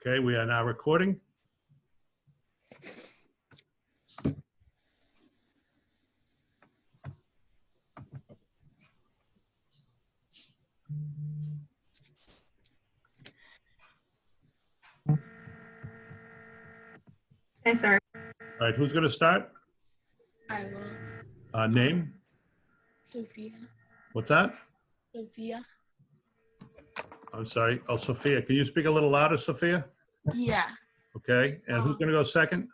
Okay, we are now recording. Hey, sorry. All right, who's going to start? I will. Name? Sophia. What's that? Sophia. I'm sorry. Oh, Sophia. Can you speak a little louder, Sophia? Yeah. Okay, and who's going to go second?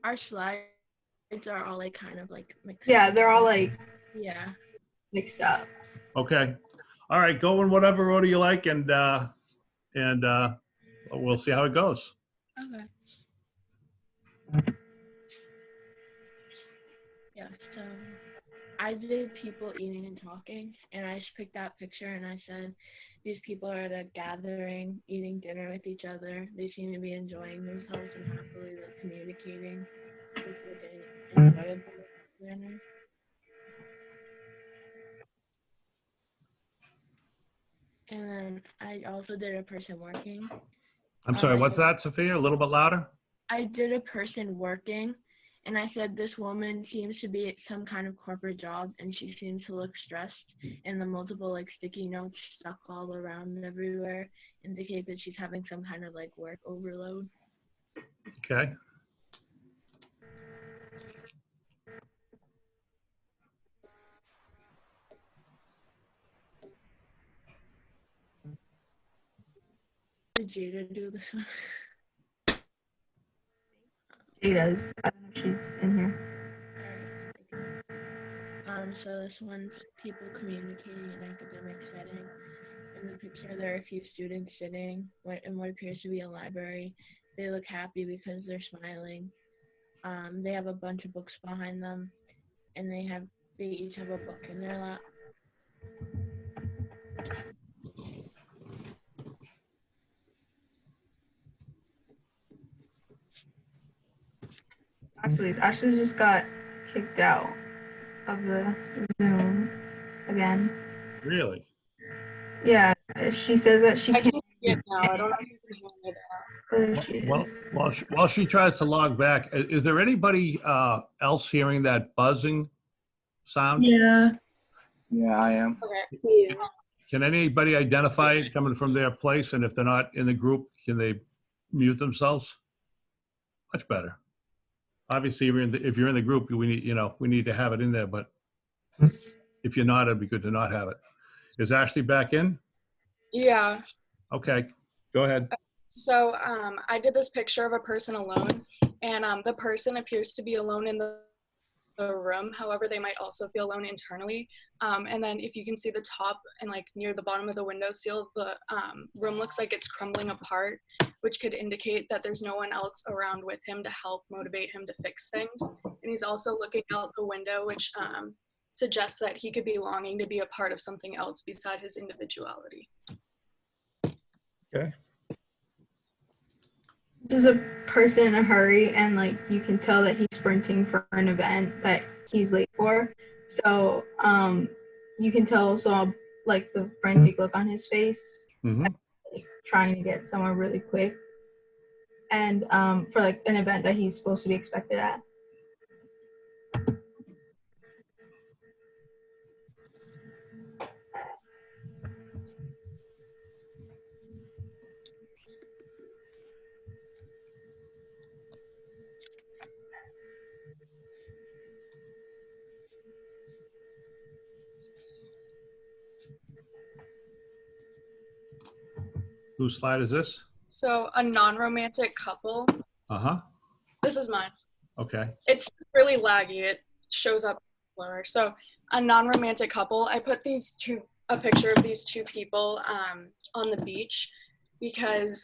Our slides are all like kind of like mixed. Yeah, they're all like Yeah. mixed up. Okay. All right, go in whatever order you like, and we'll see how it goes. Okay. Yeah. So I did people eating and talking, and I just picked that picture and I said, these people are at a gathering, eating dinner with each other. They seem to be enjoying themselves and happily like communicating with an enjoyable manner. And then I also did a person working. I'm sorry, what's that, Sophia? A little bit louder? I did a person working, and I said this woman seems to be at some kind of corporate job, and she seems to look stressed, and the multiple like sticky notes stuck all around everywhere indicate that she's having some kind of like work overload. Okay. Did Jada do this one? Jada's. I don't know if she's in here. So this one's people communicating in an academic setting. In the picture, there are a few students sitting in what appears to be a library. They look happy because they're smiling. They have a bunch of books behind them, and they each have a book in their lap. Ashley just got kicked out of the Zoom again. Really? Yeah, she says that she I can't. can see it now. I don't know if you can hear it There she is. Well, while she tries to log back, is there anybody else hearing that buzzing sound? Yeah. Yeah, I am. Okay. Yeah. Can anybody identify it coming from their place? And if they're not in the group, can they mute themselves? Much better. Obviously, if you're in the group, we need to have it in there. But if you're not, it'd be good to not have it. Is Ashley back in? Yeah. Okay, go ahead. So I did this picture of a person alone, and the person appears to be alone in the room. However, they might also feel alone internally. And then if you can see the top and like near the bottom of the window sill, the room looks like it's crumbling apart, which could indicate that there's no one else around with him to help motivate him to fix things. And he's also looking out the window, which suggests that he could be longing to be a part of something else beside his individuality. Okay. This is a person in a hurry, and like you can tell that he's sprinting for an event that he's late for. So you can tell like the frantic look on his face, like, trying to get somewhere really quick, and for like an event that he's supposed to be expected at. Whose slide is this? So a non-romantic couple. Uh-huh. This is mine. Okay. It's really laggy. It shows up slower. So a non-romantic couple, I put a picture of these two people on the beach because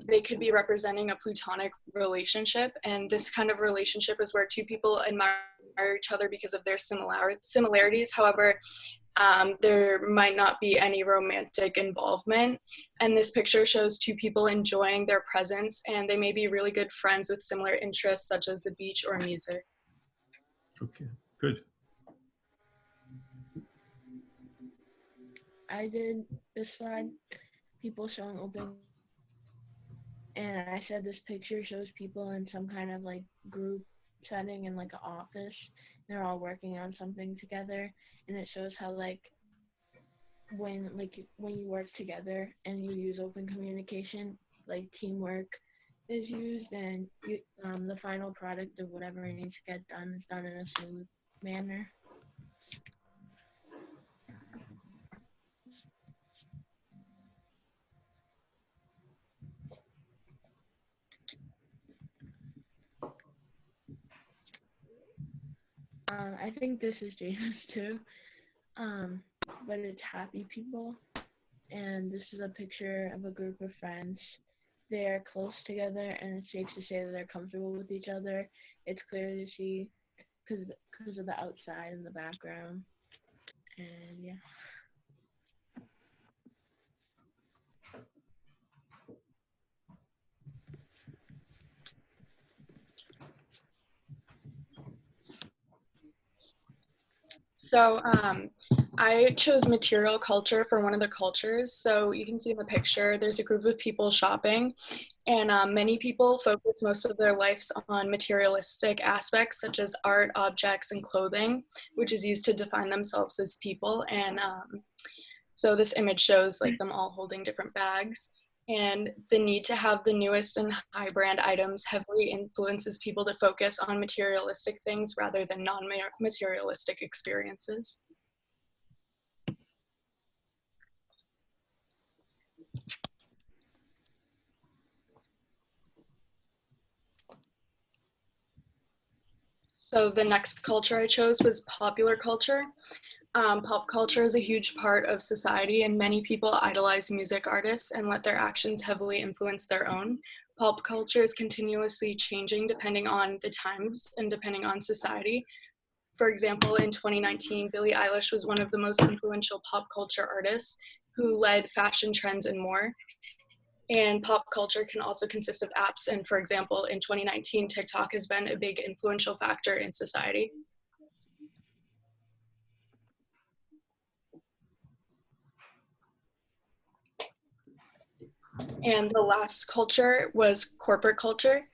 they could be representing a platonic relationship. And this kind of relationship is where two people admire each other because of their similarities. However, there might not be any romantic involvement. And this picture shows two people enjoying their presence, and they may be really good friends with similar interests such as the beach or music. Okay, good. I did this slide, people showing open And I said this picture shows people in some kind of like group setting in like an office. They're all working on something together, and it shows how like when you work together and you use open communication, like teamwork is used, and the final product of whatever needs to get done is done in a smooth manner. I think this is Jada's too, um, but it's happy people. And this is a picture of a group of friends. They're close together, and it's safe to say that they're comfortable with each other. It's clear to see because of the outside and the background. And yeah. So I chose material culture for one of the cultures. So you can see in the picture, there's a group of people shopping, and many people focus most of their lives on materialistic aspects such as art, objects, and clothing, which is used to define themselves as people. And so this image shows like them all holding different bags. And the need to have the newest and high brand items heavily influences people to focus on materialistic things rather than non-materialistic experiences. So the next culture I chose was popular culture. Pop culture is a huge part of society, and many people idolize music artists and let their actions heavily influence their own. Pop culture is continuously changing depending on the times and depending on society. For example, in 2019, Billie Eilish was one of the most influential pop culture artists who led fashion trends and more. And pop culture can also consist of apps. And for example, in 2019, TikTok has been a big influential factor in society. And the last culture was corporate culture.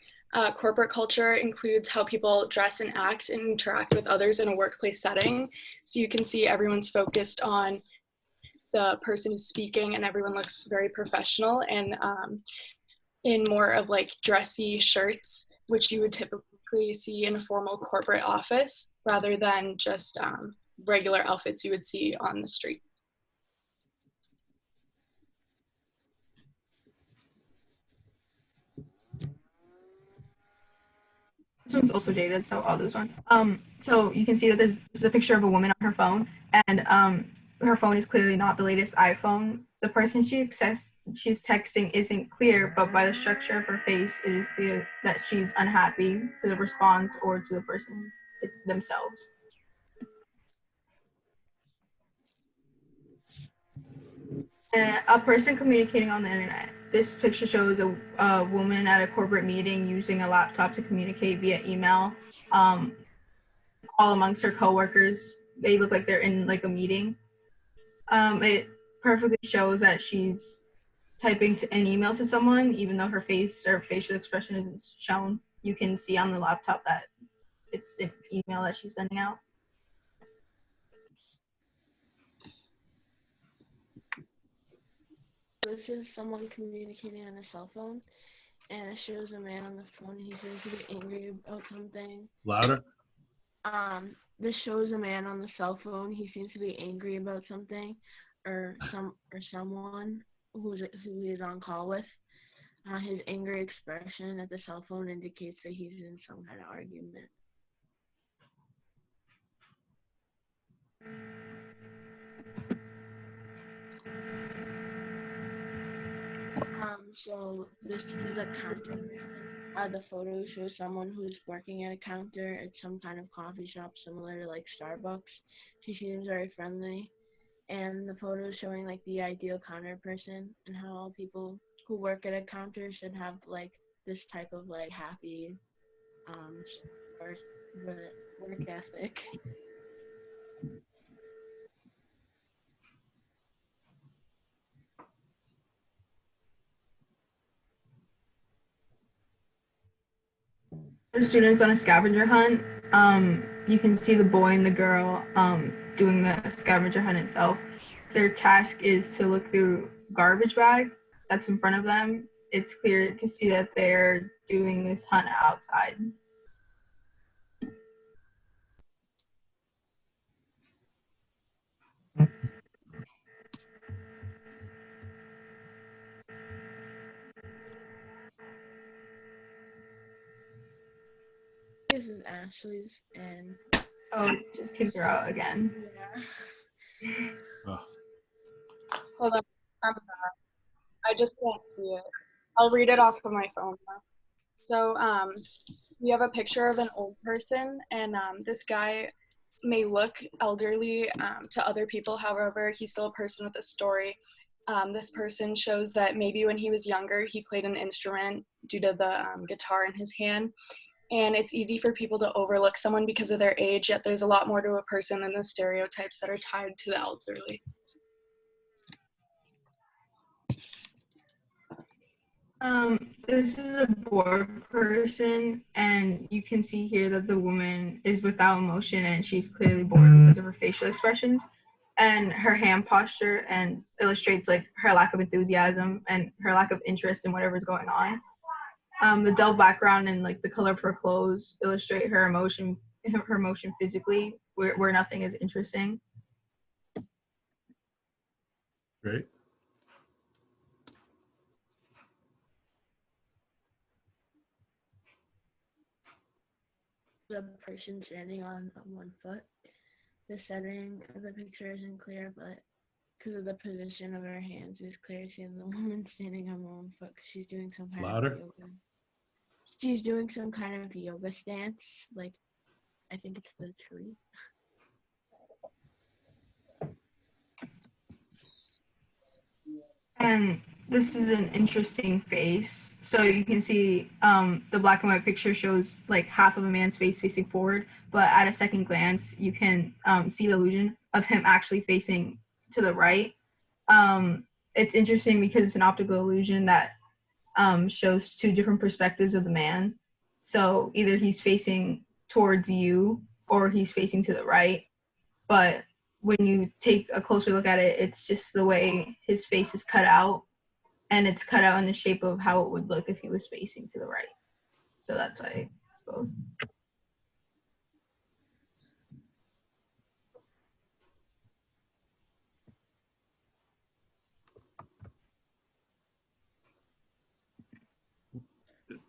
Corporate culture includes how people dress and act and interact with others in a workplace setting. So you can see everyone's focused on the person who's speaking, and everyone looks very professional and in more of like dressy shirts, which you would typically see in a formal corporate office rather than just regular outfits you would see on the street. This one's also dated, so I'll do this one. So you can see that there's a picture of a woman on her phone, and her phone is clearly not the latest iPhone. The person she's texting isn't clear, but by the structure of her face, it is clear that she's unhappy to the response or to the person themselves. A person communicating on the internet. This picture shows a woman at a corporate meeting using a laptop to communicate via email. All amongst her coworkers, they look like they're in like a meeting. It perfectly shows that she's typing an email to someone, even though her face or facial expression isn't shown. You can see on the laptop that it's an email that she's sending out. This is someone communicating on a cell phone, and it shows a man on the phone. He seems to be angry about something. Louder. This shows a man on the cell phone. He seems to be angry about something, or someone who he's on call with. His angry expression at the cell phone indicates that he's in some kind of argument. So this is a counter. The photo shows someone who's working at a counter at some kind of coffee shop similar to like Starbucks. She seems very friendly. And the photo is showing like the ideal counter person and how all people who work at a counter should have like this type of like happy work ethic. students on a scavenger hunt. You can see the boy and the girl doing the scavenger hunt itself. Their task is to look through garbage bag that's in front of them. It's clear to see that they're doing this hunt outside. This is Ashley's, and Oh, just kicked her out again. yeah. Oh, Hold on. I just can't see it. I'll read it off of my phone now. So we have a picture of an old person, and this guy may look elderly to other people. However, he's still a person with a story. This person shows that maybe when he was younger, he played an instrument due to the guitar in his hand. And it's easy for people to overlook someone because of their age, yet there's a lot more to a person than the stereotypes that are tied to the elderly. This is a bored person, and you can see here that the woman is without emotion, and she's clearly bored because of her facial expressions and her hand posture, and illustrates like her lack of enthusiasm and her lack of interest in whatever's going on. The dull background and like the color of her clothes illustrate her emotion physically, where nothing is interesting. great. The person standing on one foot. The setting of the picture isn't clear, but because of the position of her hands, it's clear to see the woman standing on one foot 'cause she's doing some kind Louder. of yoga. She's doing some kind of yoga stance, like I think it's the tree. And this is an interesting face. So you can see the black and white picture shows like half of a man's face facing forward, but at a second glance, you can see the illusion of him actually facing to the right. It's interesting because it's an optical illusion that shows two different perspectives of the man. So either he's facing towards you or he's facing to the right. But when you take a closer look at it, it's just the way his face is cut out, and it's cut out in the shape of how it would look if he was facing to the right. So that's why I suppose.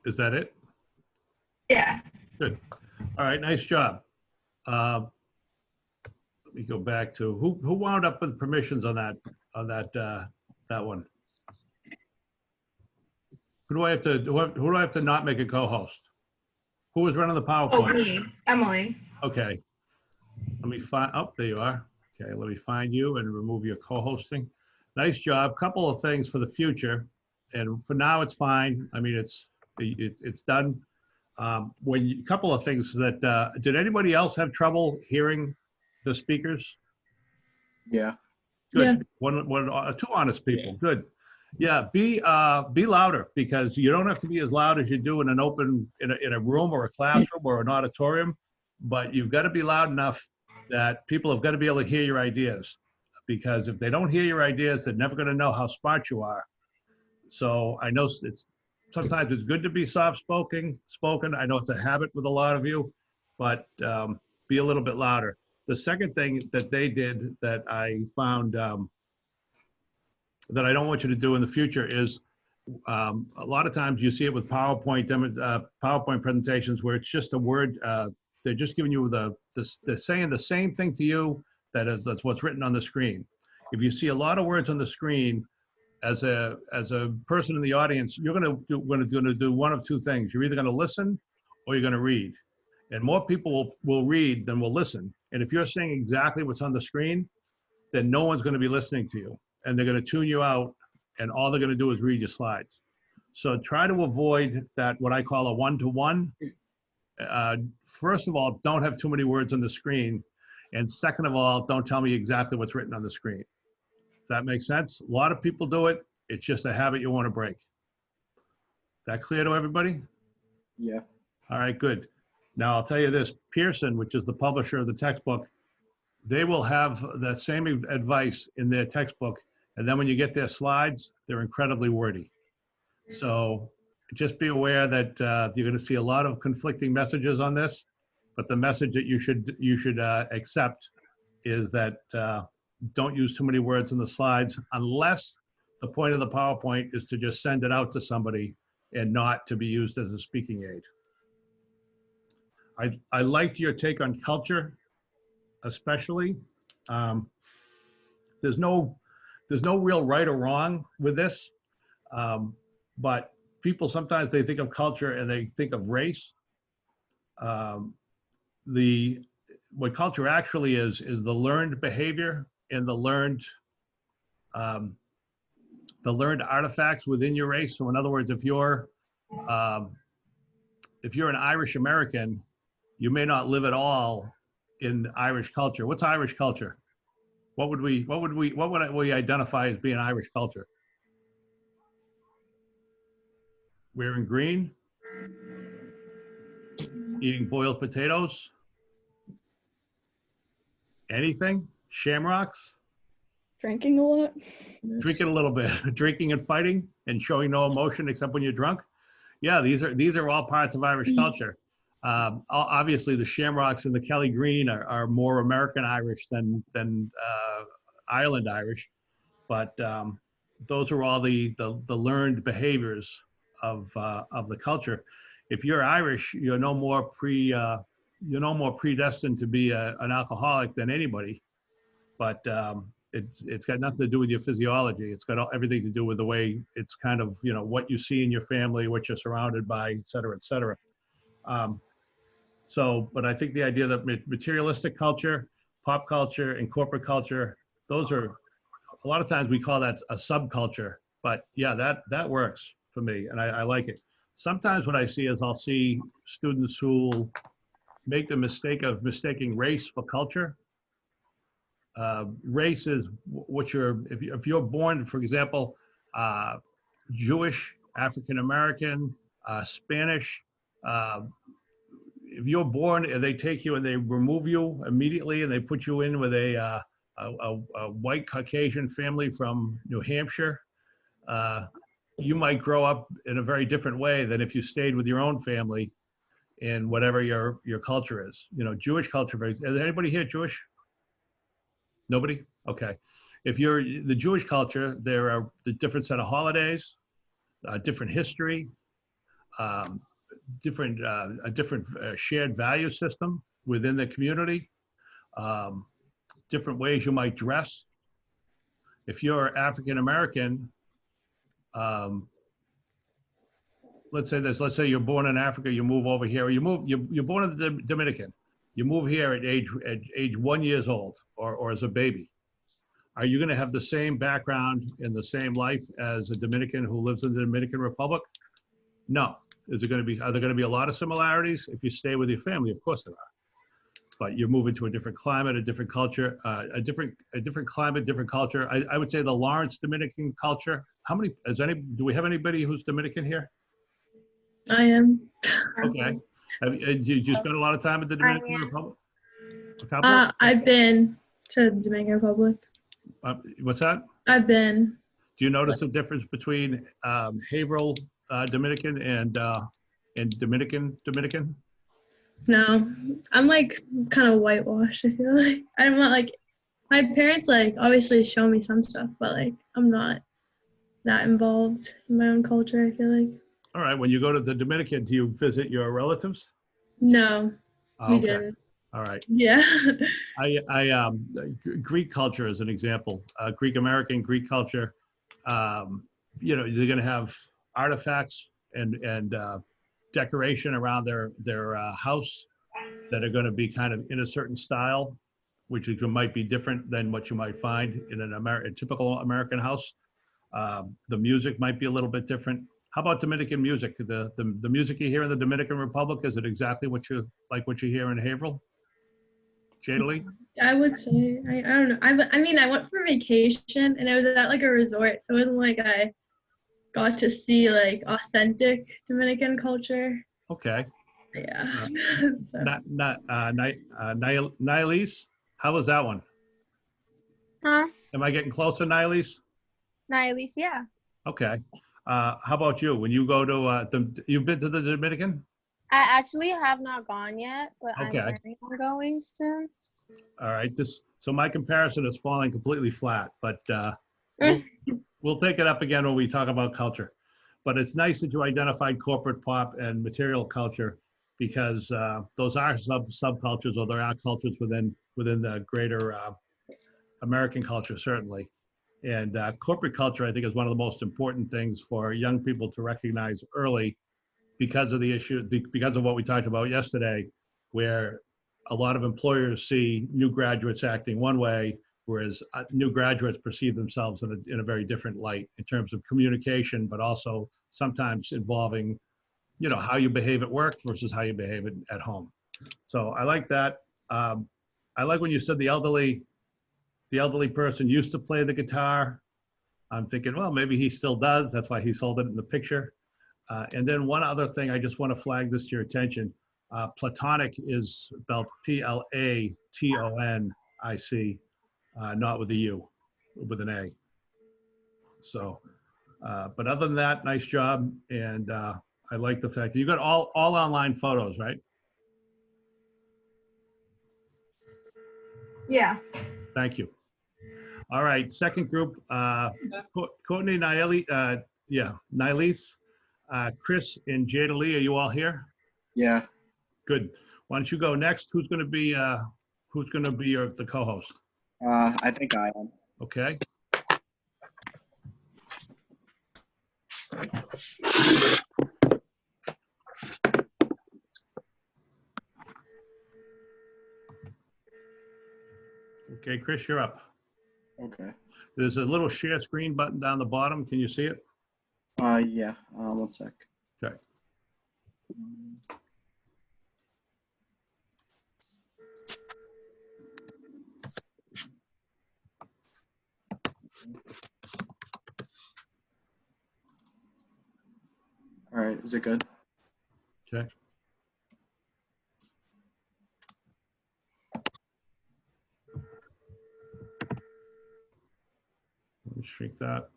Is that it? Yeah. Good. All right, nice job. Let me go back to who wound up with permissions on that one. Who do I have to not make a co-host? Who was running the Oh, PowerPoint? me, Emily. Okay. Let me find. Oh, there you are. Okay, let me find you and remove your co-hosting. Nice job. Couple of things for the future, and for now it's fine. I mean, it's done. Couple of things that did anybody else have trouble hearing the speakers? Yeah. Good. Yeah. Two honest people. Yeah. Good. Yeah. Be louder, because you don't have to be as loud as you do in an open in a room or a classroom or an auditorium, but you've got to be loud enough that people have got to be able to hear your ideas. Because if they don't hear your ideas, they're never going to know how smart you are. So I know sometimes it's good to be soft-spoken. I know it's a habit with a lot of you, but be a little bit louder. The second thing that they did that I found that I don't want you to do in the future is a lot of times you see it with PowerPoint presentations where it's just a word. They're just giving you they're saying the same thing to you that's what's written on the screen. If you see a lot of words on the screen, as a person in the audience, you're going to do one of two things. You're either going to listen or you're going to read. And more people will read than will listen. And if you're saying exactly what's on the screen, then no one's going to be listening to you. And they're going to tune you out, and all they're going to do is read your slides. So try to avoid that, what I call a one-to-one. First of all, don't have too many words on the screen. And second of all, don't tell me exactly what's written on the screen. Does that make sense? A lot of people do it. It's just a habit you want to break. That clear to everybody? Yeah. All right, good. Now I'll tell you this, Pearson, which is the publisher of the textbook, they will have that same advice in their textbook. And then when you get their slides, they're incredibly wordy. So just be aware that you're going to see a lot of conflicting messages on this, but the message that you should accept is that don't use too many words in the slides unless the point of the PowerPoint is to just send it out to somebody and not to be used as a speaking aid. I liked your take on culture, especially. There's no real right or wrong with this, but people sometimes they think of culture and they think of race. What culture actually is the learned behavior and the learned artifacts within your race. So in other words, if you're an Irish American, you may not live at all in Irish culture. What's Irish culture? What would we identify as being Irish culture? Wearing green, eating boiled potatoes, anything, shamrocks, Drinking a lot. drinking a little bit, drinking and fighting and showing no emotion except when you're drunk. Yeah, these are all parts of Irish culture. Obviously, the Shamrocks and the Kelly Green are more American Irish than Ireland Irish, but those are all the learned behaviors of the culture. If you're Irish, you're no more predestined to be an alcoholic than anybody, but it's got nothing to do with your physiology. It's got everything to do with the way it's kind of, what you see in your family, what you're surrounded by, et cetera, et cetera. But I think the idea that materialistic culture, pop culture, and corporate culture, those are, a lot of times we call that a subculture, but yeah, that works for me, and I like it. Sometimes what I see is I'll see students who make the mistake of mistaking race for culture. Race is what if you're born, for example, Jewish, African American, Spanish, if you're born and they take you and they remove you immediately and they put you in with a white Caucasian family from New Hampshire, you might grow up in a very different way than if you stayed with your own family in whatever your culture is. Jewish culture, is anybody here Jewish? Nobody? Okay. If you're the Jewish culture, there are the different set of holidays, different history, a different shared value system within the community, different ways you might dress. If you're African American, let's say you're born in Africa, you move over here, or you're born in the Dominican, you move here at age 1 year old or as a baby. Are you going to have the same background and the same life as a Dominican who lives in the Dominican Republic? No. Are there going to be a lot of similarities? If you stay with your family, of course there are. But you're moving to a different climate, a different culture, a different climate, different culture. I would say the Lawrence Dominican culture. Do we have anybody who's Dominican here? I am. Okay. Did you spend a lot of time in the Dominican Republic? I've been to the Dominican Republic. What's that? I've been. Do you notice a difference between Haverhill Dominican and Dominican? No, I'm like kind of whitewashed. I feel like I'm not like, my parents like obviously show me some stuff, but like I'm not that involved in my own culture. I feel like. All right. When you go to the Dominican, do you visit your relatives? No, Oh, we okay. didn't. All right. Yeah. Greek culture as an example, Greek American, Greek culture, they're going to have artifacts and decoration around their house that are going to be kind of in a certain style, which might be different than what you might find in a typical American house. The music might be a little bit different. How about Dominican music? The music you hear in the Dominican Republic, is it exactly what you hear in Haverhill? Jadalee? I would say, I don't know. I mean, I went for vacation and it was at like a resort. So it wasn't like I got to see like authentic Dominican culture. Okay. Yeah. Nihilise, how was that one? Huh? Am I getting closer, Nihilise? Nihilise, yeah. Okay. How about you? When you go to you've been to the Dominican? I actually have not gone yet, but I'm Okay. planning on going soon. All right. So my comparison is falling completely flat, but we'll take it up again when we talk about culture. But it's nice that you identified corporate pop and material culture, because those are subcultures, or there are cultures within the greater American culture, certainly. And corporate culture, I think, is one of the most important things for young people to recognize early, because of the issue, because of what we talked about yesterday, where a lot of employers see new graduates acting one way, whereas new graduates perceive themselves in a very different light in terms of communication, but also sometimes involving, how you behave at work versus how you behave at home. So I like that. I like when you said the elderly person used to play the guitar. I'm thinking, well, maybe he still does. That's why he's holding it in the picture. And then one other thing, I just want to flag this to your attention. Platonic is spelled Platonic, not with a U, with an A. So, but other than that, nice job. And I like the fact that you got all online photos, right? Yeah. Thank you. All right, second group, Courtney, Nihilise, Chris, and Jada Lee, are you all here? Yeah. Good. Why don't you go next? Who's going to be the co-host? I think I am. Okay. Okay, Chris, you're up. Okay. There's a little share screen button down the bottom. Can you see it? Yeah. 1 sec. Okay. All right. Is it good? Okay. Let me shrink that.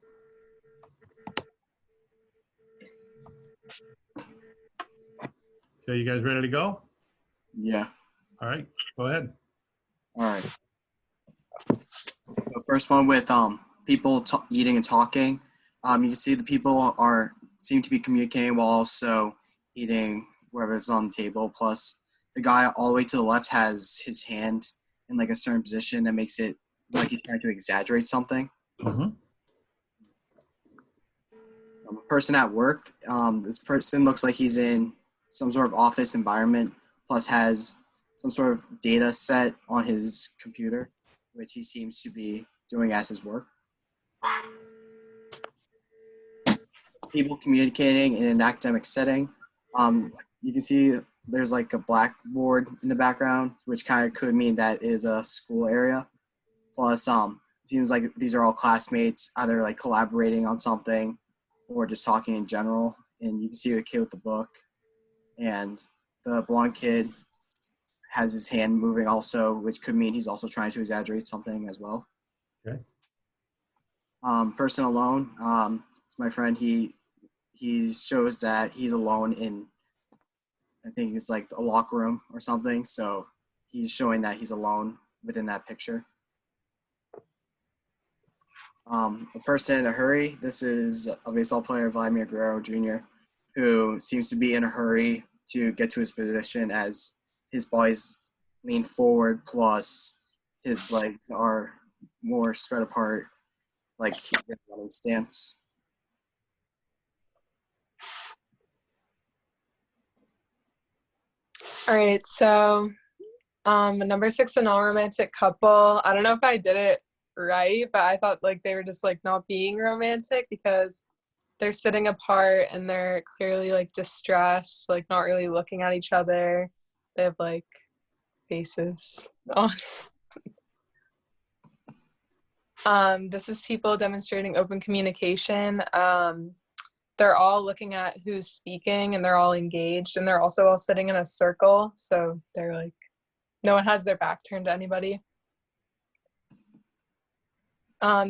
Okay, you guys ready to go? Yeah. All right, go ahead. All right. So first one with people eating and talking. You can see the people seem to be communicating while also eating wherever it's on the table. Plus, the guy all the way to the left has his hand in like a certain position that makes it like he's trying to exaggerate something. Mm-hmm. A person at work. This person looks like he's in some sort of office environment, plus has some sort of data set on his computer, which he seems to be doing as his work. People communicating in an academic setting. You can see there's like a blackboard in the background, which kind of could mean that is a school area. Plus, it seems like these are all classmates, either like collaborating on something or just talking in general. And you can see a kid with the book, and the blonde kid has his hand moving also, which could mean he's also trying to exaggerate something as well. Okay. Person alone. It's my friend. He shows that he's alone in, I think it's like a locker room or something. So he's showing that he's alone within that picture. A person in a hurry. This is a baseball player, Vladimir Guerrero Jr., who seems to be in a hurry to get to his position as his body's lean forward, plus his legs are more spread apart, like he's in a running stance. All right, so number 6, a non-romantic couple. I don't know if I did it right, but I thought like they were just like not being romantic because they're sitting apart and they're clearly like distressed, like not really looking at each other. They have like faces on. This is people demonstrating open communication. they're all looking at who's speaking and they're all engaged and they're also all sitting in a circle. So they're like, no one has their back turned to anybody.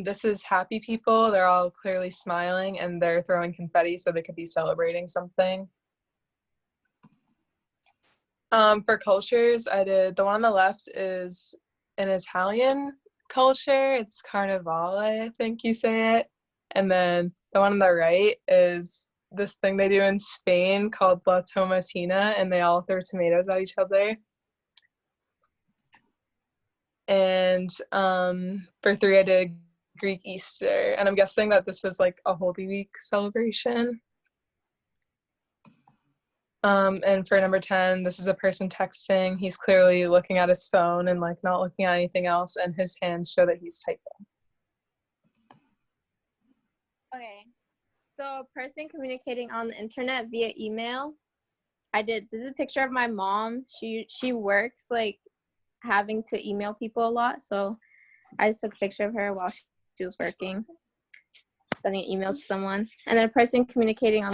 This is happy people. They're all clearly smiling and they're throwing confetti so they could be celebrating something. For cultures, I did, the one on the left is an Italian culture. It's Carnivale, I think you say it. And then the one on the right is this thing they do in Spain called La Tomatina, and they all throw tomatoes at each other. And for 3, I did Greek Easter, and I'm guessing that this was like a Holy Week celebration. And for number 10, this is a person texting. He's clearly looking at his phone and like not looking at anything else, and his hands show that he's typing. Okay. So a person communicating on the internet via email. This is a picture of my mom. She works like having to email people a lot. So I just took a picture of her while she was working, sending an email to someone. And then a person communicating on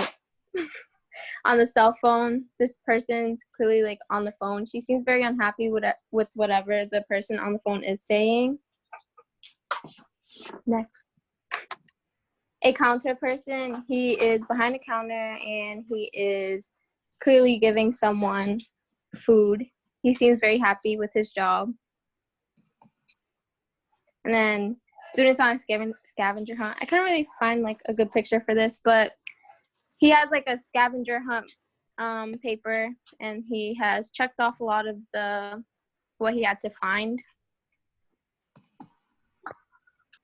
on the cell phone. This person's clearly like on the phone. She seems very unhappy with whatever the person on the phone is saying. Next. A counter person. He is behind a counter and he is clearly giving someone food. He seems very happy with his job. And then students on a scavenger hunt. I couldn't really find like a good picture for this, but he has like a scavenger hunt paper, and he has checked off a lot of what he had to find.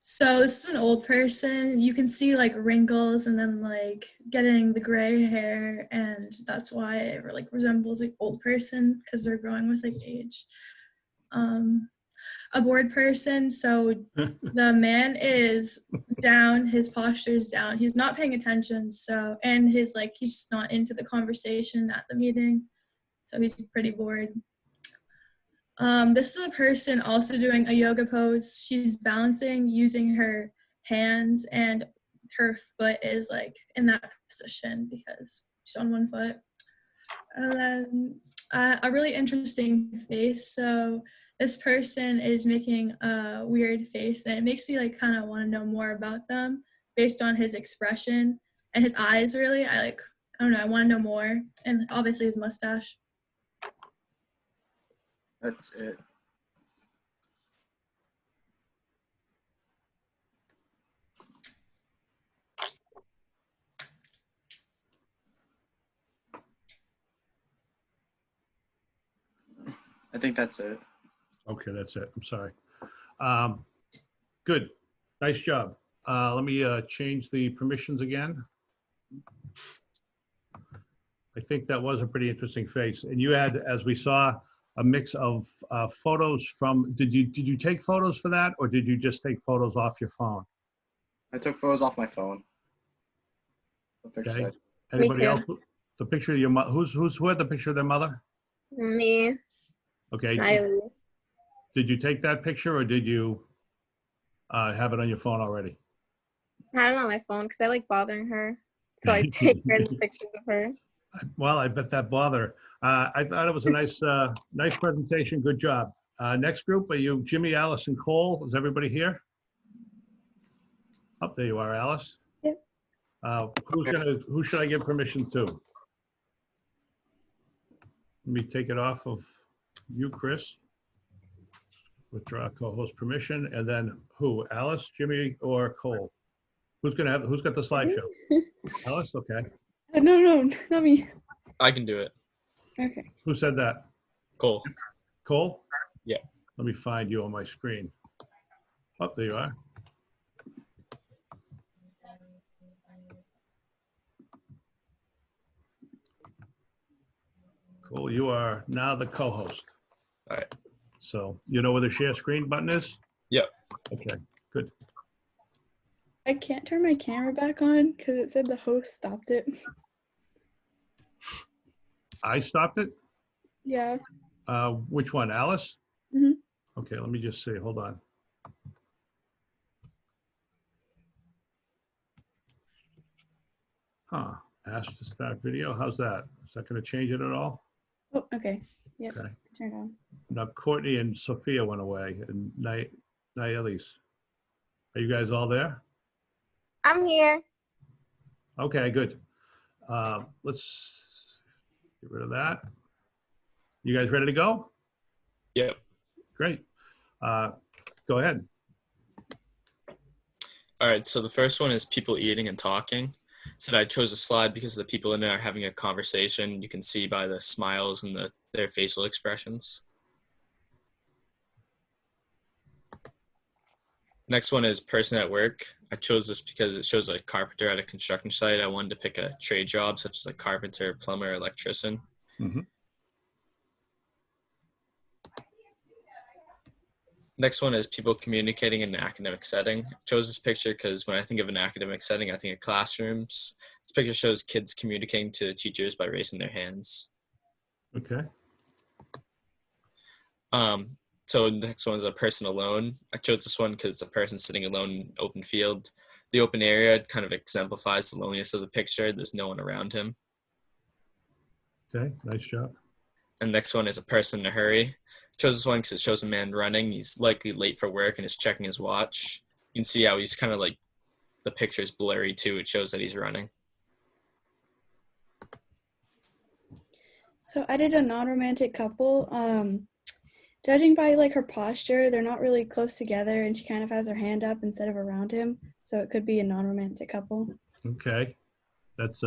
So this is an old person. You can see like wrinkles and then like getting the gray hair, and that's why it like resembles like old person, because they're growing with like age. A bored person. So the man is down, his posture is down. He's not paying attention. So, and he's just not into the conversation at the meeting. So he's pretty bored. This is a person also doing a yoga pose. She's balancing using her hands, and her foot is like in that position because she's on one foot. And then a really interesting face. So this person is making a weird face, and it makes me like kind of want to know more about them based on his expression and his eyes. Really, I don't know, I want to know more, and obviously his mustache. That's it. I think that's it. Okay, that's it. I'm sorry. Good. Nice job. Let me change the permissions again. I think that was a pretty interesting face. And you had, as we saw, a mix of photos from, did you take photos for that, or did you just take photos off your phone? I took photos off my phone. Okay. Anybody else? The picture of your mother, who had the picture of their mother? Me. Okay. Nice. Did you take that picture, or did you have it on your phone already? I had it on my phone because I like bothering her. So I take random pictures of her. Well, I bet that bothered her. I thought it was a nice presentation. Good job. Next group, are you Jimmy, Alice, and Cole? Is everybody here? Oh, there you are, Alice. Yep. Who should I give permission to? Let me take it off of you, Chris. Withdraw co-host permission, and then who? Alice, Jimmy, or Cole? Who's got the slideshow? Alice, okay. No, not me. I can do it. Okay. Who said that? Cool. Cole? Yeah. Let me find you on my screen. Oh, there you are. Cool, you are now the co-host. All right. So you know where the share screen button is? Yep. Okay, good. I can't turn my camera back on because it said the host stopped it. I stopped it? Yeah. Which one, Alice? Mm-hmm. Okay, let me just see, hold on. Huh, ask to start video, how's that? Is that gonna change it at all? Oh, okay. Yep. Okay. Turn it on. Now Courtney and Sophia went away, and Naelis. Are you guys all there? I'm here. Okay, good. Let's get rid of that. You guys ready to go? Yep. Great. Go ahead. All right, so the first one is people eating and talking. So I chose a slide because the people in there are having a conversation. You can see by the smiles and their facial expressions. Next one is person at work. I chose this because it shows a carpenter at a construction site. I wanted to pick a trade job such as a carpenter, plumber, electrician. Mhm. Next one is people communicating in an academic setting. I chose this picture because when I think of an academic setting, I think of classrooms. This picture shows kids communicating to the teachers by raising their hands. Okay. So the next one is a person alone. I chose this one because it's a person sitting alone in an open field. The open area kind of exemplifies the loneliness of the picture. There's no one around him. Okay, nice job. And the next one is a person in a hurry. I chose this one because it shows a man running. He's likely late for work and is checking his watch. You can see how he's kind of like, the picture's blurry too. It shows that he's running. So I did a non-romantic couple. Judging by like her posture, they're not really close together, and she kind of has her hand up instead of around him. So it could be a non-romantic couple. Okay, that's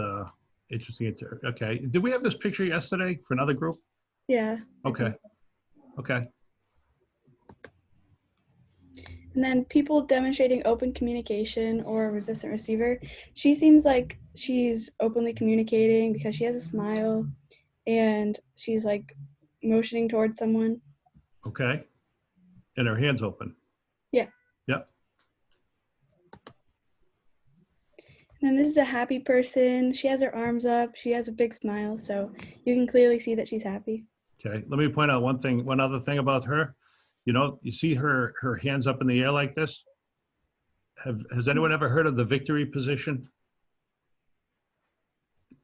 interesting. Okay, did we have this picture yesterday for another group? Yeah. Okay. Okay. And then people demonstrating open communication or resistant receiver. She seems like she's openly communicating because she has a smile and she's like motioning towards someone. Okay. And her hands open. Yeah. Yep. And then this is a happy person. She has her arms up. She has a big smile. So you can clearly see that she's happy. Okay. Let me point out one other thing about her. You know, you see her hands up in the air like this? Has anyone ever heard of the victory position?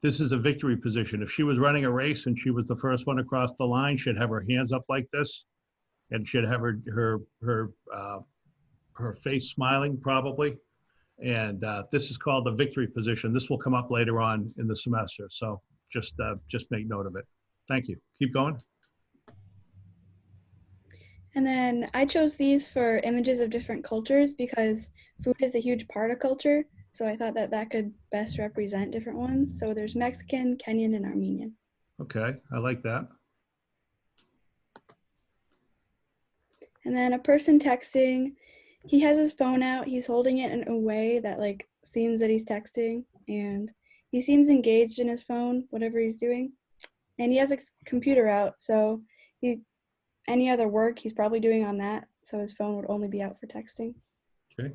This is a victory position. If she was running a race and she was the first one across the line, she'd have her hands up like this, and she'd have her face smiling probably. And this is called the victory position. This will come up later on in the semester. So just make note of it. Thank you. Keep going. And then I chose these for images of different cultures because food is a huge part of culture. So I thought that that could best represent different ones. So there's Mexican, Kenyan, and Armenian. Okay, I like that. And then a person texting, he has his phone out. He's holding it in a way that like seems that he's texting, and he seems engaged in his phone, whatever he's doing. And he has a computer out, so any other work he's probably doing on that, so his phone would only be out for texting. Okay.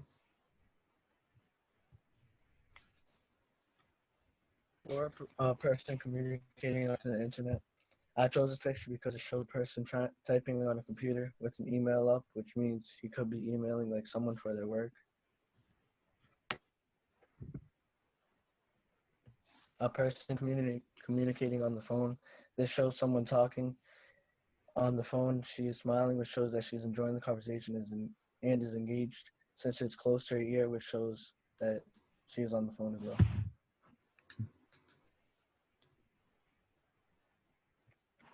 Or a person communicating on the internet. I chose this picture because it showed a person typing on a computer with an email up, which means he could be emailing like someone for their work. A person communicating on the phone. This shows someone talking on the phone. She is smiling, which shows that she's enjoying the conversation and is engaged, since it's close to her ear, which shows that she is on the phone as well.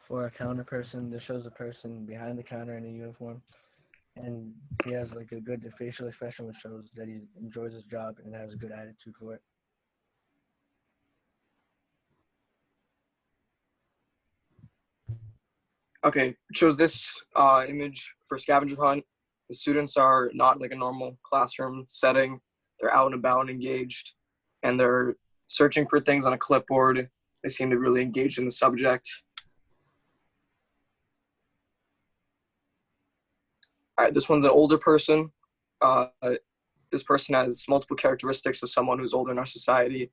For a counter person, this shows a person behind the counter in a uniform, and he has like a good facial expression, which shows that he enjoys his job and has a good attitude for it. Okay, chose this image for scavenger hunt. The students are not like a normal classroom setting. They're out and about and engaged, and they're searching for things on a clipboard. They seem to be really engaged in the subject. All right, this one's an older person. This person has multiple characteristics of someone who's older in our society.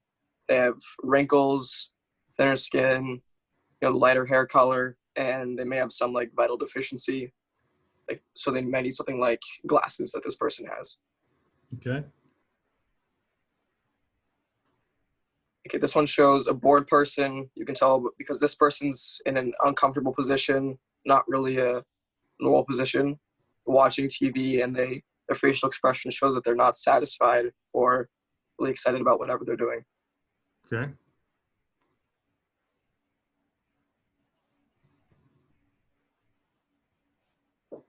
They have wrinkles, thinner skin, lighter hair color, and they may have some like vital deficiency. So they might need something like glasses that this person has. Okay. Okay, this one shows a bored person. You can tell because this person's in an uncomfortable position, not really a normal position, watching TV, and their facial expression shows that they're not satisfied or really excited about whatever they're doing. Okay. Oh,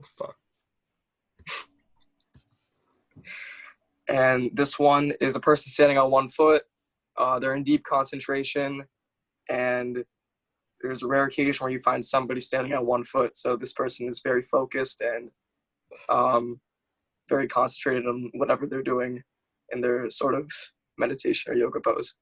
fuck. And this one is a person standing on one foot. They're in deep concentration, and there's a rare occasion where you find somebody standing on one foot. So this person is very focused and very concentrated on whatever they're doing in their sort of meditation or yoga pose.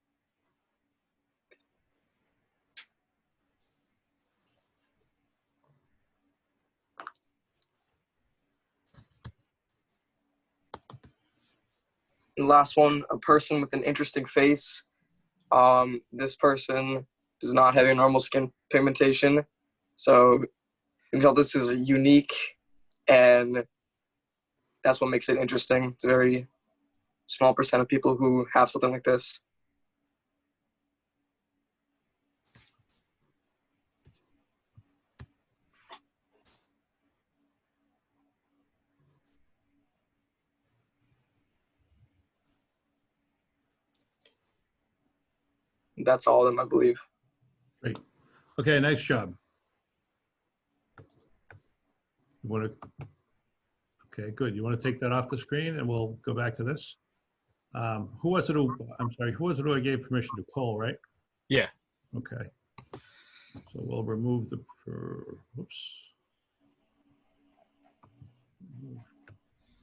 And last one, a person with an interesting face. This person does not have a normal skin pigmentation. So you can tell this is unique, and that's what makes it interesting. It's a very small percent of people who have something like this. That's all of them, I believe. Great. Okay, nice job. You want to? Okay, good. You want to take that off the screen, and we'll go back to this. Who was it? I'm sorry. Who was it who I gave permission to? Cole, right? Yeah. Okay. So we'll remove the. Whoops.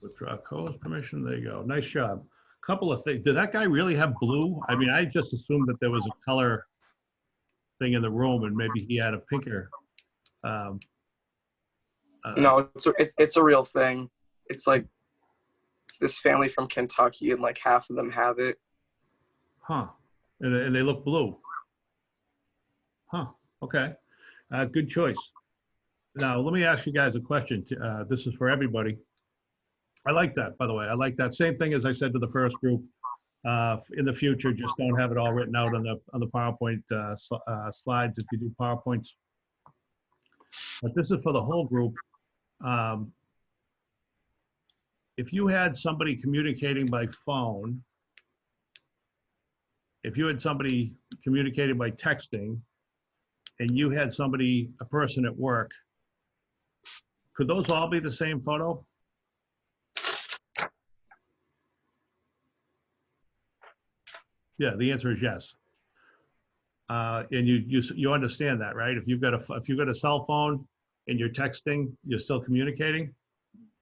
Withdraw Cole's permission. There you go. Nice job. Couple of things. Did that guy really have blue? I mean, I just assumed that there was a color thing in the room, and maybe he had a pinker. No, it's a real thing. It's like it's this family from Kentucky, and like half of them have it. Huh. And they look blue. Huh. Okay. Good choice. Now, let me ask you guys a question. This is for everybody. I like that, by the way. I like that. Same thing as I said to the first group. In the future, just don't have it all written out on the PowerPoint slides if you do PowerPoints. But this is for the whole group. If you had somebody communicating by phone, if you had somebody communicating by texting, and you had a person at work, could those all be the same photo? Yeah, the answer is yes. And you understand that, right? If you've got a cell phone and you're texting, you're still communicating.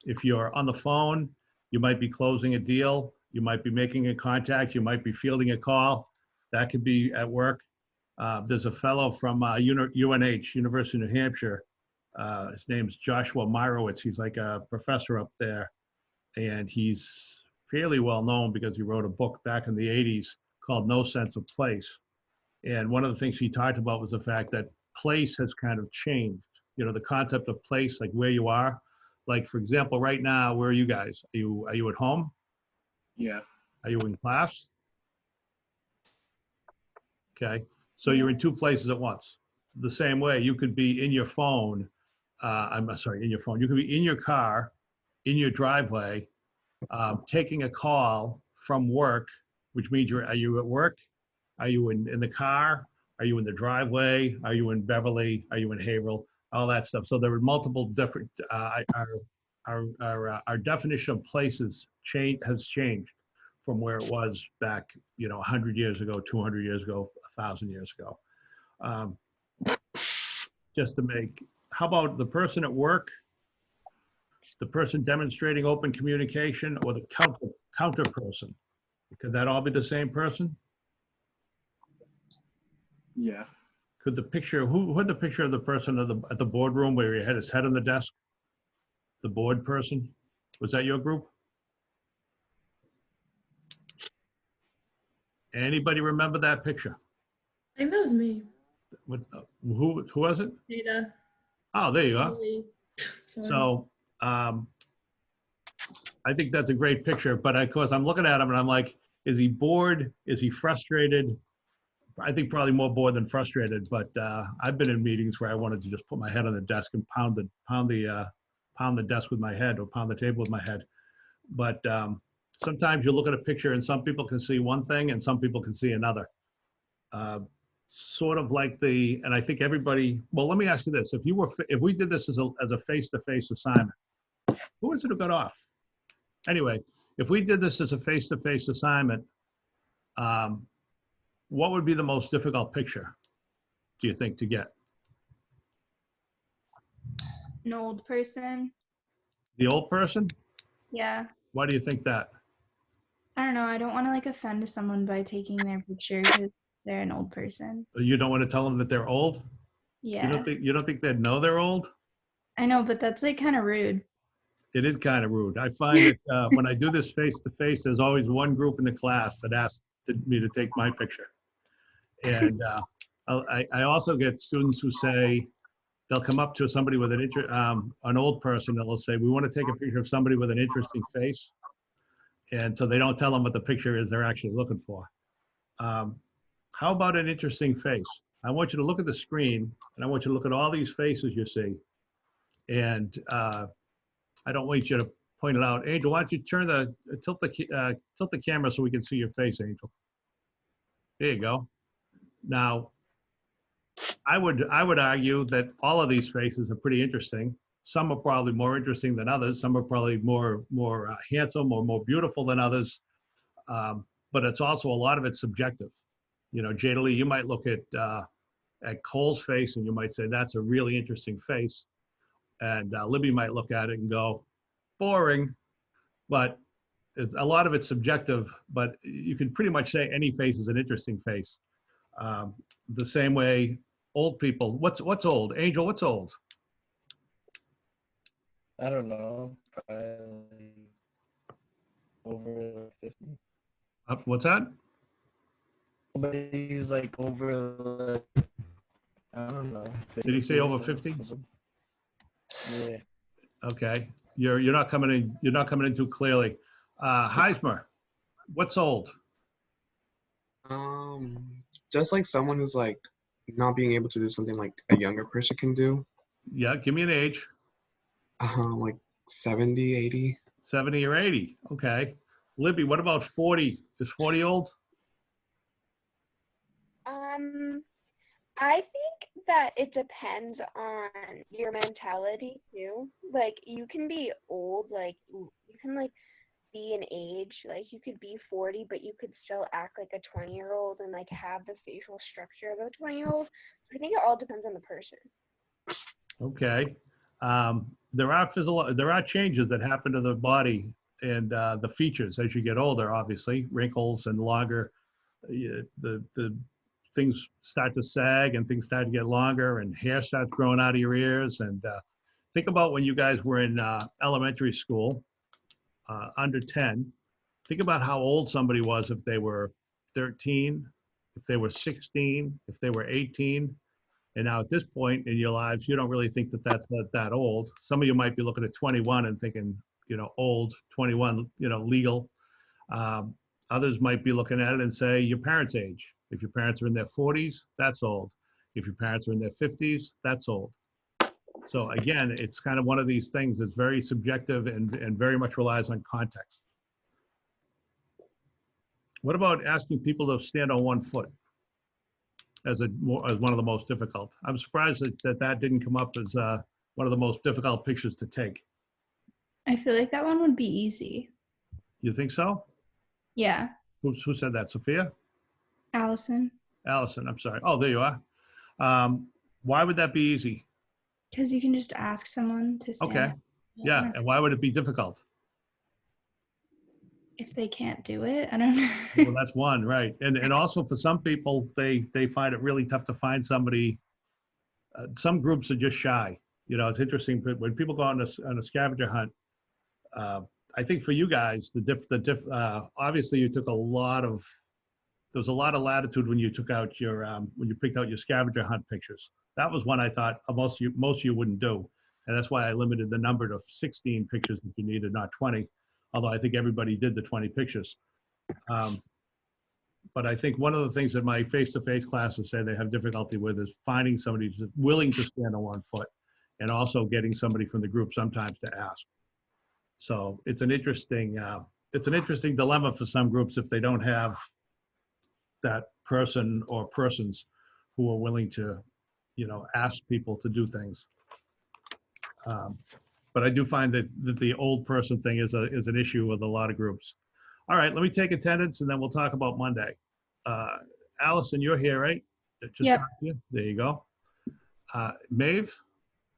If you're on the phone, you might be closing a deal, you might be making a contact, you might be fielding a call. That could be at work. There's a fellow from UNH, University of New Hampshire. His name's Joshua Meyerowitz. He's like a professor up there, and he's fairly well known because he wrote a book back in the 80s called No Sense of Place. And one of the things he talked about was the fact that place has kind of changed. You know, the concept of place, like where you are. Like, for example, right now, where are you guys? Are you at home? Yeah. Are you in class? Okay. So you're in two places at once. The same way, you could be in your phone. I'm sorry, in your phone. You could be in your car, in your driveway, taking a call from work, which means are you at work? Are you in the car? Are you in the driveway? Are you in Beverly? Are you in Haverhill? All that stuff. So there are multiple different, our definition of places has changed from where it was back, 100 years ago, 200 years ago, 1,000 years ago. How about the person at work, the person demonstrating open communication, or the counter person? Could that all be the same person? Yeah. Could the picture, who had the picture of the person at the boardroom where he had his head on the desk? The board person? Was that your group? Anybody remember that picture? I think that was me. Who was it? Ada. Oh, there you are. Sorry. So I think that's a great picture, but of course I'm looking at him and I'm like, is he bored? Is he frustrated? I think probably more bored than frustrated, but I've been in meetings where I wanted to just put my head on the desk and pound the desk with my head or pound the table with my head. But sometimes you look at a picture and some people can see one thing and some people can see another. Sort of like and I think everybody, well, let me ask you this. If we did this as a face-to-face assignment, who is it who got off? Anyway, if we did this as a face-to-face assignment, what would be the most difficult picture, do you think, to get? An old person. The old person? Yeah. Why do you think that? I don't know. I don't want to like offend someone by taking their picture because they're an old person. You don't want to tell them that they're old? Yeah. You don't think they'd know they're old? I know, but that's like kind of rude. It is kind of rude. I find that when I do this face-to-face, there's always one group in the class that asks me to take my picture. And I also get students who say, they'll come up to somebody with an old person, and they'll say, we want to take a picture of somebody with an interesting face. And so they don't tell them what the picture is they're actually looking for. How about an interesting face? I want you to look at the screen, and I want you to look at all these faces you see. And I don't want you to point it out. Angel, why don't you tilt the camera so we can see your face, Angel. There you go. Now, I would argue that all of these faces are pretty interesting. Some are probably more interesting than others. Some are probably more handsome or more beautiful than others. But it's also a lot of it's subjective. You know, Jada Lee, you might look at Cole's face and you might say that's a really interesting face, and Libby might look at it and go, boring. But a lot of it's subjective. But you can pretty much say any face is an interesting face. The same way old people. What's old? Angel, what's old? I don't know. Probably over 50. What's that? Somebody's like over, I don't know. 50. Did he say over 50? Yeah. Okay. You're not coming in. You're not coming in too clearly. Heismer, what's old? Just like someone who's like not being able to do something like a younger person can do. Yeah, give me an age. Like 70, 80. 70 or 80. Okay. Libby, what about 40? Is 40 old? I think that it depends on your mentality too. Like you can be old, like you can like be an age, like you could be 40, but you could still act like a 20-year-old and like have the facial structure of a 20-year-old. So I think it all depends on the person. Okay. There are changes that happen to the body and the features as you get older, obviously, wrinkles and longer, the things start to sag and things start to get longer and hair starts growing out of your ears. And think about when you guys were in elementary school, under 10, think about how old somebody was if they were 13, if they were 16, if they were 18. And now at this point in your lives, you don't really think that that's that old. Some of you might be looking at 21 and thinking, you know, old, 21, you know, legal. Others might be looking at it and say your parents' age. If your parents are in their 40s, that's old. If your parents are in their 50s, that's old. So again, it's kind of one of these things that's very subjective and very much relies on context. What about asking people to stand on one foot as one of the most difficult? I'm surprised that didn't come up as one of the most difficult pictures to take. I feel like that one would be easy. You think so? Yeah. Who said that? Sophia? Allison. Allison, I'm sorry. Oh, there you are. Why would that be easy? Because you can just ask someone to stand Okay. up. Yeah, and why would it be difficult? If they can't do it, I don't know. Well, that's one, right. And also for some people, they find it really tough to find somebody. Some groups are just shy. You know, it's interesting, but when people go on a scavenger hunt, I think for you guys, obviously you took there was a lot of latitude when you took out when you picked out your scavenger hunt pictures. That was one I thought most of you wouldn't do. And that's why I limited the number to 16 pictures if you needed, not 20. although I think everybody did the 20 pictures. But I think one of the things that my face-to-face classes say they have difficulty with is finding somebody who's willing to stand on one foot, and also getting somebody from the group sometimes to ask. So it's an interesting dilemma for some groups if they don't have that person or persons who are willing to, ask people to do things. But I do find that the old person thing is an issue with a lot of groups. All right, let me take attendance and then we'll talk about Monday. Allison, you're here, right? Yep. There you go. Maeve,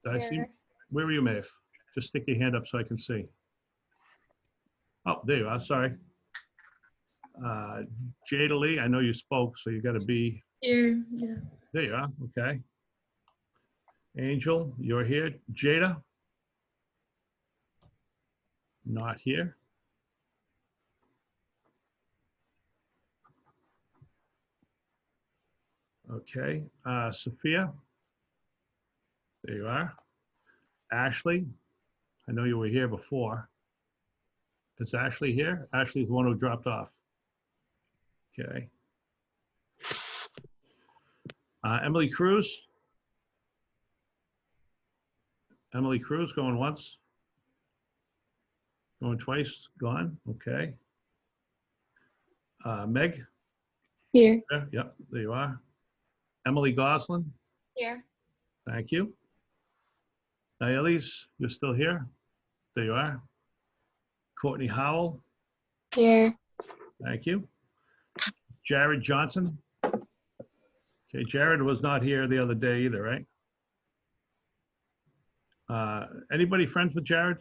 did I see? Here. Where were you, Maeve? Just stick your hand up so I can see. Oh, there you are, sorry. Jada Lee, I know you spoke, so you gotta be, Here, yeah. there you are, okay. Angel, you're here. Jada? Not here. Okay, Sophia? There you are. Ashley, I know you were here before. Is Ashley here? Ashley's the one who dropped off. Okay. Emily Cruz? Emily Cruz going once? Going twice? Gone? Okay. Meg? Here. Yep, there you are. Emily Goslin? Here. Thank you. Nialis, you're still here? There you are. Courtney Howell? Here. Thank you. Jared Johnson? Okay, Jared was not here the other day either, right? Anybody friends with Jared?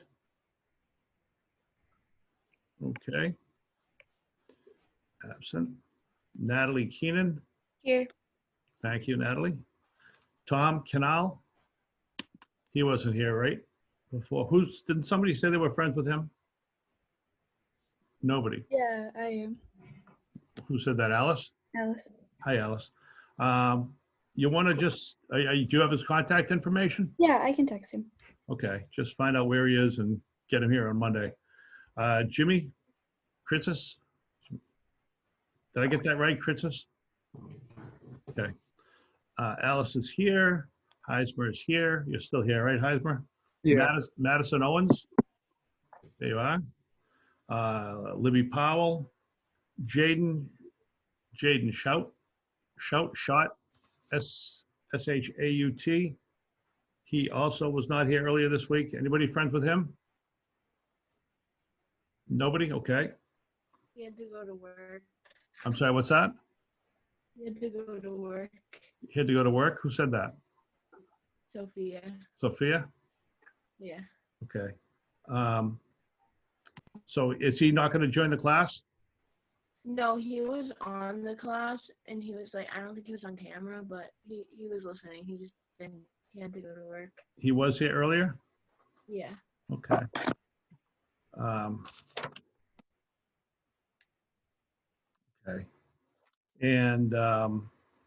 Okay. Absent. Natalie Keenan? Here. Thank you, Natalie. Tom Canal? He wasn't here, right? Before. Didn't somebody say they were friends with him? Nobody. Yeah, I am. Who said that? Alice? Alice. Hi, Alice. You want to just, do you have his contact information? Yeah, I can text him. Okay, just find out where he is and get him here on Monday. Jimmy Kritzis? Did I get that right, Kritzis? Okay. Alice is here. Heismer is here. You're still here, right, Heismer? Yeah. Madison Owens? There you are. Libby Powell. Jaden Shout, S-H-A-U-T. He also was not here earlier this week. Anybody friends with him? Nobody? Okay. He had to go to work. I'm sorry, what's that? He had to go to work. He had to go to work? Who said that? Sophia. Sophia? Yeah. Okay. So is he not going to join the class? No, he was on the class and he was like, I don't think he was on camera, but he was listening. He just didn't, he had to go to work. He was here earlier? Yeah. Okay. Okay. And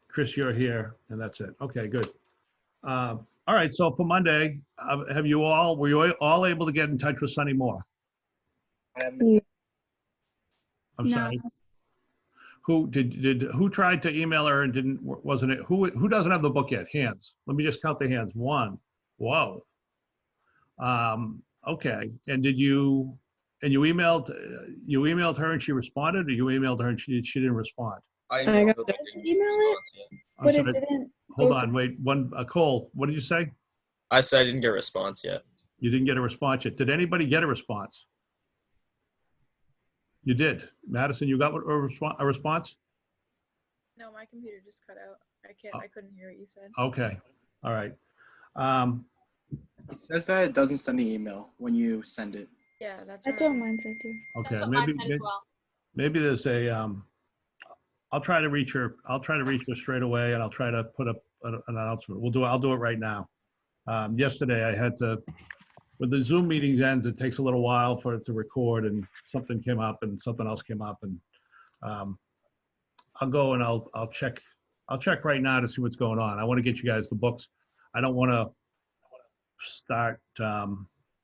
Chris, you're here, and that's it. Okay, good. All right, so for Monday, were you all able to get in touch with Sunny Moore? I'm No. sorry. Who tried to email her and wasn't it? Who doesn't have the book yet? Hands. Let me just count the hands. One. Whoa. Okay. And you emailed her and she responded, or you emailed her and she didn't respond? I I got emailed to her, didn't email it, respond to you. I'm but it sorry. didn't. Hold go on, wait. Cole, what did you say? I said I didn't get a response yet. You didn't get a response yet. Did anybody get a response? You did. Madison, you got a response? No, my computer just cut out. I couldn't hear what you said. Okay. All right. It says that it doesn't send the email when you send it. Yeah, that's That's right. what mine said too. Okay. That's what mine said as well. Maybe there's a, I'll try to reach her. I'll try to reach her straight away, and I'll try to put up an announcement. I'll do it right now. Yesterday I had to, when the Zoom meetings ends, it takes a little while for it to record, and something came up and something else came up, and I'll go and I'll check right now to see what's going on. I want to get you guys the books. I don't want to start.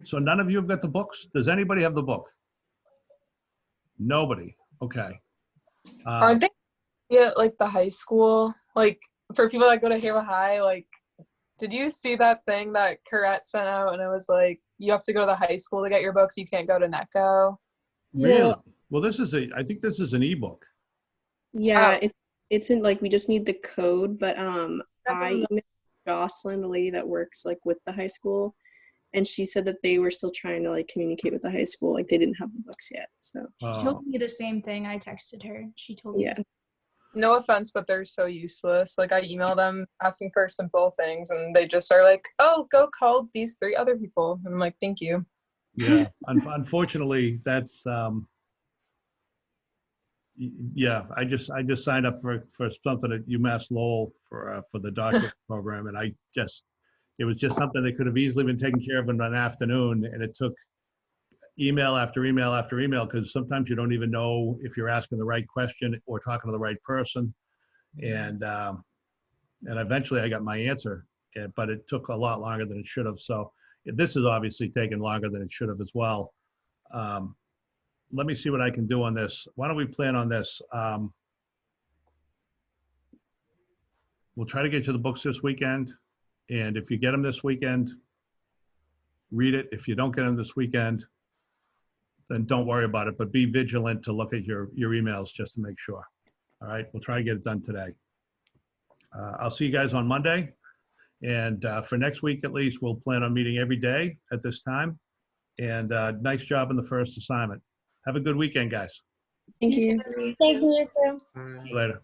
So none of you have got the books? Does anybody have the book? Nobody. Okay. Aren't they at like the high school? Like for people that go to Hero High, like did you see that thing that Corette sent out and it was like you have to go to the high school to get your books, you can't go to Netco? Really? Well, I think this is an ebook. Yeah, Oh. it's in like we just need the code, but I emailed Jocelyn, the lady that works like with the high school, and she said that they were still trying to like communicate with the high school, like they didn't have the books yet. So Oh. She told me the same thing. I texted her. She told me. yeah. No offense, but they're so useless. Like I email them asking for simple things and they just are like, oh, go call these 3 other people. And I'm like, thank you. Yeah. Unfortunately, that's yeah. I just signed up for something at UMass Lowell for the doctorate program, and it was just something that could have easily been taken care of in an afternoon, and it took email after email after email, because sometimes you don't even know if you're asking the right question or talking to the right person. And eventually I got my answer, but it took a lot longer than it should have. So this is obviously taken longer than it should have as well. Let me see what I can do on this. Why don't we plan on this? We'll try to get you the books this weekend. And if you get them this weekend, read it. If you don't get them this weekend, then don't worry about it, but be vigilant to look at your emails just to make sure. All right, we'll try to get it done today. I'll see you guys on Monday. And for next week, at least, we'll plan on meeting every day at this time. And nice job in the first assignment. Have a good weekend, guys. Thank you. Thank you, sir. See you later.